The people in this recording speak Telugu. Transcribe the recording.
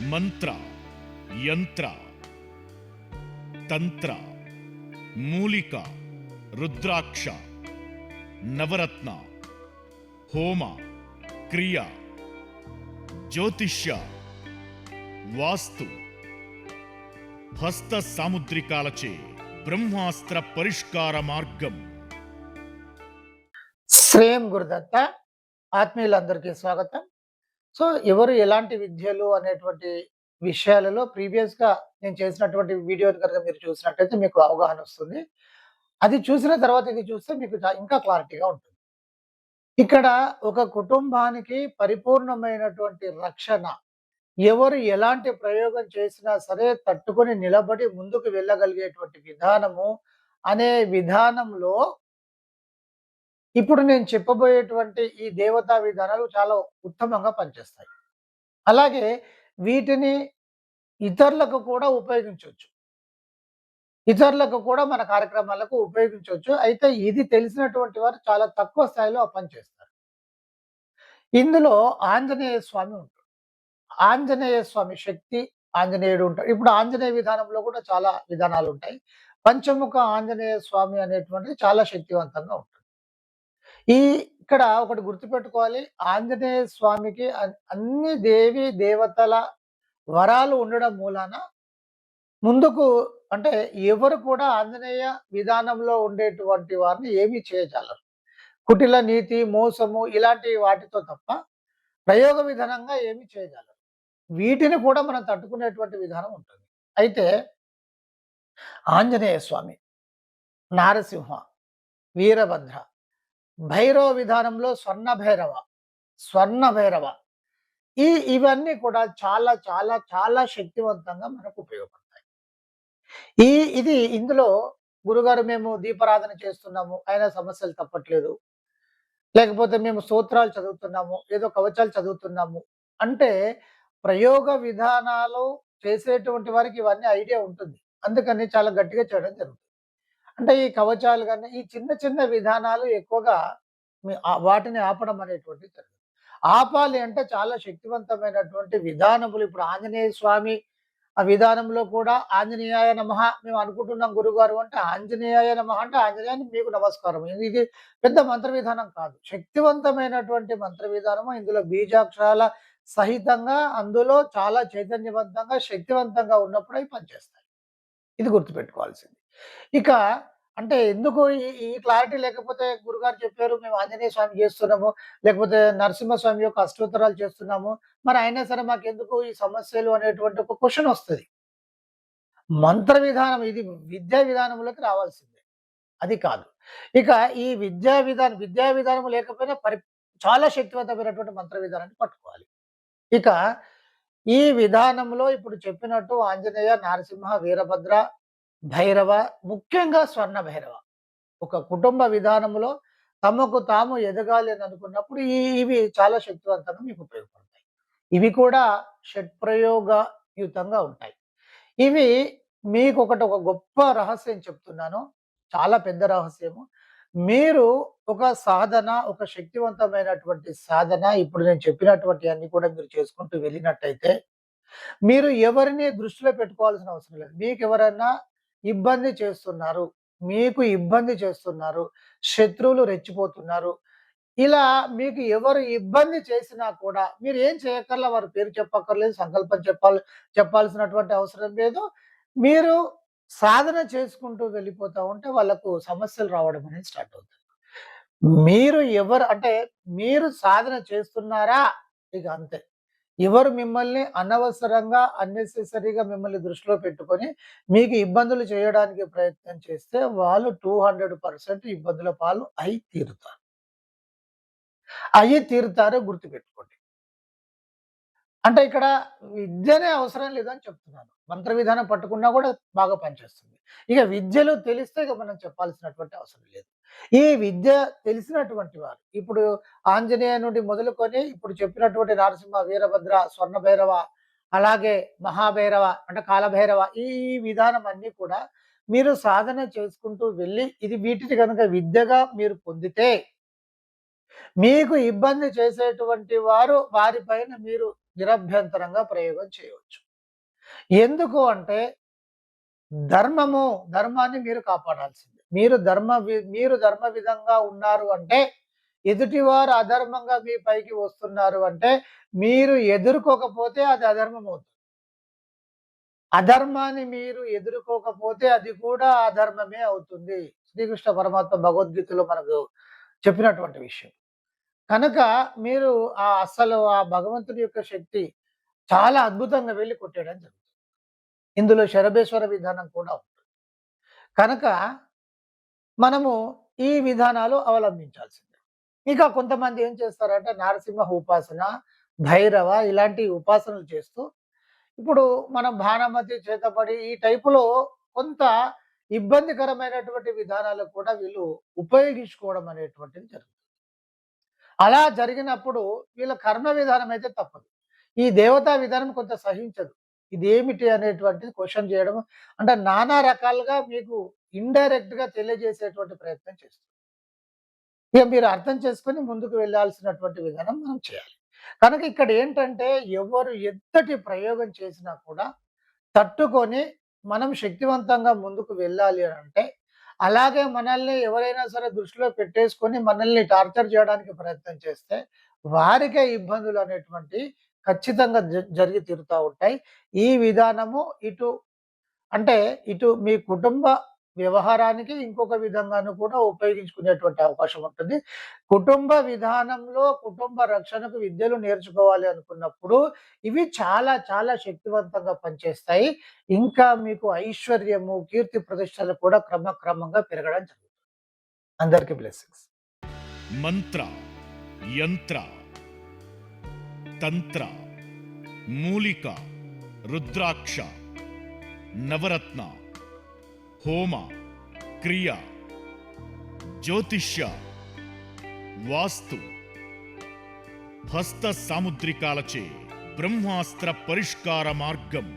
మంత్ర, యంత్ర, తంత్ర, మూలిక, రుద్రాక్ష, నవరత్న, హోమ, క్రియ, జ్యోతిష్య, వాస్తు, హస్త సాముద్రికాలచే బ్రహ్మాస్త్ర పరిష్కార మార్గం. శ్రేయం గురుదత్త. ఆత్మీయులందరికీ స్వాగతం. సో, ఎవరు ఎలాంటి విద్యలు అనేటువంటి విషయాలలో ప్రీవియస్‌గా నేను చేసినటువంటి వీడియోని కనుక మీరు చూసినట్టయితే మీకు అవగాహన వస్తుంది. అది చూసిన తర్వాత ఇది చూస్తే మీకు ఇంకా క్లారిటీగా ఉంటుంది. ఇక్కడ ఒక కుటుంబానికి పరిపూర్ణమైనటువంటి రక్షణ, ఎవరు ఎలాంటి ప్రయోగం చేసినా సరే తట్టుకొని నిలబడి ముందుకు వెళ్ళగలిగేటువంటి విధానము అనే విధానంలో ఇప్పుడు నేను చెప్పబోయేటువంటి ఈ దేవతా విధానాలు చాలా ఉత్తమంగా పనిచేస్తాయి. అలాగే వీటిని ఇతరులకు కూడా ఉపయోగించొచ్చు. ఇతరులకు కూడా మన కార్యక్రమాలకు ఉపయోగించొచ్చు. అయితే ఇది తెలిసినటువంటి వారు చాలా తక్కువ స్థాయిలో ఆ పని చేస్తారు. ఇందులో ఆంజనేయ స్వామి ఉంటాడు. ఆంజనేయ స్వామి శక్తి, ఆంజనేయుడు ఉంటాడు. ఇప్పుడు ఆంజనేయ విధానంలో కూడా చాలా విధానాలుంటాయి. పంచముఖ ఆంజనేయ స్వామి అనేటువంటిది చాలా శక్తివంతంగా ఉంటుంది. ఈ ఇక్కడ ఒకటి గుర్తుపెట్టుకోవాలి. ఆంజనేయ స్వామికి అన్ని దేవి దేవతల వరాలు ఉండడం మూలాన ముందుకు అంటే ఎవరు కూడా ఆంజనేయ విధానంలో ఉండేటువంటి వారిని ఏమీ చేయజాలరు. కుటిల నీతి, మోసము ఇలాంటి వాటితో తప్ప ప్రయోగ విధానంగా ఏమీ చేయజాలరు. వీటిని కూడా మనం తట్టుకునేటువంటి విధానం ఉంటుంది. అయితే ఆంజనేయ స్వామి, నారసింహ, వీరభద్ర, భైరవ విధానంలో స్వర్ణ భైరవ ఇవన్నీ కూడా చాలా చాలా చాలా శక్తివంతంగా మనకు ఉపయోగపడతాయి. ఇది ఇందులో గురుగారు మేము దీపారాధన చేస్తున్నాము, అయినా సమస్యలు తప్పట్లేదు. లేకపోతే మేము స్తోత్రాలు చదువుతున్నాము, ఏదో కవచాలు చదువుతున్నాము అంటే ప్రయోగ విధానాలు చేసేటువంటి వారికి ఇవన్నీ ఐడియా ఉంటుంది. అందుకని చాలా గట్టిగా చేయడం జరుగుతుంది. అంటే ఈ కవచాలు గాని, ఈ చిన్న చిన్న విధానాలు ఎక్కువగా వాటిని ఆపడం అనేటువంటిది జరుగుతుంది. ఆపాలి అంటే చాలా శక్తివంతమైనటువంటి విధానములు ఇప్పుడు ఆంజనేయ స్వామి ఆ విధానంలో కూడా ఆంజనేయాయ నమః మేము అనుకుంటున్నాం గురుగారు అంటే ఆంజనేయాయ నమః అంటే ఆంజనేయానికి మీకు నమస్కారం. ఇది పెద్ద మంత్ర విధానం కాదు. శక్తివంతమైనటువంటి మంత్ర విధానము. ఇందులో బీజాక్షరాల సహితంగా అందులో చాలా చైతన్యవంతంగా, శక్తివంతంగా ఉన్నప్పుడు అవి పనిచేస్తాయి. ఇది గుర్తుపెట్టుకోవాల్సింది. ఇక అంటే ఎందుకు ఈ ఈ క్లారిటీ లేకపోతే గురుగారు చెప్పారు మేము ఆంజనేయ స్వామి చేస్తున్నాము, లేకపోతే నరసింహస్వామి యొక్క అష్టోత్తరాలు చేస్తున్నాము. మరి అయినా సరే మాకెందుకు ఈ సమస్యలు అనేటువంటి ఒక క్వెషన్ వస్తది. మంత్ర విధానం ఇది విద్యా విధానంలోకి రావాల్సిందే. అది కాదు. ఇక ఈ విద్యా విధానం లేకపోయినా చాలా శక్తివంతమైనటువంటి మంత్ర విధానాన్ని పట్టుకోవాలి. ఇక ఈ విధానంలో ఇప్పుడు చెప్పినట్టు ఆంజనేయ, నరసింహ, వీరభద్ర, భైరవ, ముఖ్యంగా స్వర్ణ భైరవ. ఒక కుటుంబ విధానంలో తమకు తాము ఎదగాలి అని అనుకున్నప్పుడు ఇవి చాలా శక్తివంతంగా మీకు ఉపయోగపడతాయి. ఇవి కూడా షట్‌ప్రయోగయుతంగా ఉంటాయి. ఇవి ఒక గొప్ప రహస్యం చెప్తున్నాను. చాలా పెద్ద రహస్యము. మీరు ఒక సాధన, ఒక శక్తివంతమైనటువంటి సాధన ఇప్పుడు నేను చెప్పినటువంటియన్నీ కూడా మీరు చేసుకుంటూ వెళ్ళినట్టయితే, మీరు ఎవరిని దృష్టిలో పెట్టుకోవాల్సిన అవసరం లేదు. మీకెవరన్నా ఇబ్బంది చేస్తున్నారు, మీకు ఇబ్బంది చేస్తున్నారు, శత్రువులు రెచ్చిపోతున్నారు. ఇలా మీకు ఎవరు ఇబ్బంది చేసినా కూడా మీరు ఏం చేయక్కర్లా. వారి పేరు చెప్పక్కర్లేదు, సంకల్పం చెప్పాల్సినటువంటి అవసరం లేదు. మీరు సాధన చేసుకుంటూ వెళ్ళిపోతా ఉంటే వాళ్ళకు సమస్యలు రావడం అనేది స్టార్ట్ అవుతుంది. మీరు అంటే మీరు సాధన చేస్తున్నారా? ఇక అంతే. ఎవరు మిమ్మల్ని అనవసరంగా, అన్నెసెసరీగా మిమ్మల్ని దృష్టిలో పెట్టుకొని మీకు ఇబ్బందులు చేయడానికి ప్రయత్నం చేస్తే వాళ్ళు 200% ఇబ్బందుల పాలు తీరుతారు గుర్తుపెట్టుకోండి. అంటే ఇక్కడ విద్యనే అవసరం లేదని చెప్తున్నాను. మంత్ర విధానం పట్టుకున్నా కూడా బాగా పనిచేస్తుంది. ఇక విద్యలు తెలిస్తే ఇక మనం చెప్పాల్సినటువంటి అవసరం లేదు. ఈ విద్య తెలిసినటువంటి వారు ఇప్పుడు ఆంజనేయ నుండి మొదలుకొని ఇప్పుడు చెప్పినటువంటి నరసింహ, వీరభద్ర, స్వర్ణ భైరవ, అలాగే మహాభైరవ అంటే కాలభైరవ ఈ విధానం అన్నీ కూడా మీరు సాధన చేసుకుంటూ వెళ్ళి వీటిని గనుక విద్యగా మీరు పొందితే మీకు ఇబ్బంది చేసేటువంటి వారిపైన మీరు నిరభ్యంతరంగా ప్రయోగం చేయవచ్చు. ఎందుకు అంటే ధర్మాన్ని మీరు కాపాడాల్సిందే. మీరు ధర్మ విధంగా ఉన్నారు అంటే, ఎదుటివారు అధర్మంగా మీ పైకి వస్తున్నారు అంటే, మీరు ఎదుర్కోకపోతే అది అధర్మం అవుతుంది. అధర్మాన్ని మీరు ఎదుర్కోకపోతే అది కూడా అధర్మమే అవుతుంది. శ్రీకృష్ణ పరమాత్మ భగవద్గీతలో మనకు చెప్పినటువంటి విషయం. కనుక మీరు అసలు ఆ భగవంతుడి యొక్క శక్తి చాలా అద్భుతంగా వెళ్లి కొట్టేయడం జరుగుతుంది. ఇందులో శరభేశ్వర విధానం కూడా ఉంది. కనుక మనము ఈ విధానాలు అవలంబించాల్సిందే. ఇంకా కొంతమంది ఏం చేస్తారంటే నరసింహ ఉపాసన, భైరవ ఇలాంటి ఉపాసనలు చేస్తూ ఇప్పుడు మనం భానుమతి, చేతబడి ఈ టైపులో కొంత ఇబ్బందికరమైనటువంటి విధానాలు కూడా వీళ్ళు ఉపయోగించుకోవడం అనేటువంటిది జరుగుతుంది. అలా జరిగినప్పుడు వీళ్ళ కర్మ విధానం అయితే తప్పదు. ఈ దేవతా విధానం కొంత సహించదు. ఇదేమిటి అనేటువంటిది క్వెషన్ చేయడం అంటే నానా రకాలుగా మీకు ఇండైరెక్ట్‌గా తెలియజేసేటువంటి ప్రయత్నం చేస్తుంది. ఇక మీరు అర్థం చేసుకొని ముందుకు వెళ్ళాల్సినటువంటి విధానం మనం చేయాలి. కనుక ఇక్కడ ఏంటంటే ఎవరు ఎంతటి ప్రయోగం చేసినా కూడా తట్టుకొని మనం శక్తివంతంగా ముందుకు వెళ్ళాలి అనంటే, అలాగే మనల్ని ఎవరైనా సరే దృష్టిలో పెట్టేసుకొని మనల్ని టార్చర్ చేయడానికి ప్రయత్నం చేస్తే, వారికే ఇబ్బందులు అనేటువంటివి ఖచ్చితంగా జరిగి తీరుతా ఉంటాయి. ఈ విధానము అంటే ఇటు మీ కుటుంబ వ్యవహారానికి ఇంకొక విధంగాను కూడా ఉపయోగించుకునేటువంటి అవకాశం ఉంటుంది. కుటుంబ విధానంలో కుటుంబ రక్షణకు విద్యలు నేర్చుకోవాలి అనుకున్నప్పుడు ఇవి చాలా చాలా శక్తివంతంగా పనిచేస్తాయి. ఇంకా మీకు ఐశ్వర్యము, కీర్తి ప్రతిష్టలు కూడా క్రమక్రమంగా పెరగడం జరుగుతుంది. అందరికీ బ్లెస్సింగ్స్. మంత్ర, యంత్ర, తంత్ర, మూలిక, రుద్రాక్ష, నవరత్న, హోమ, క్రియ, జ్యోతిష్య, వాస్తు, హస్త సాముద్రికాలచే బ్రహ్మాస్త్ర పరిష్కార మార్గం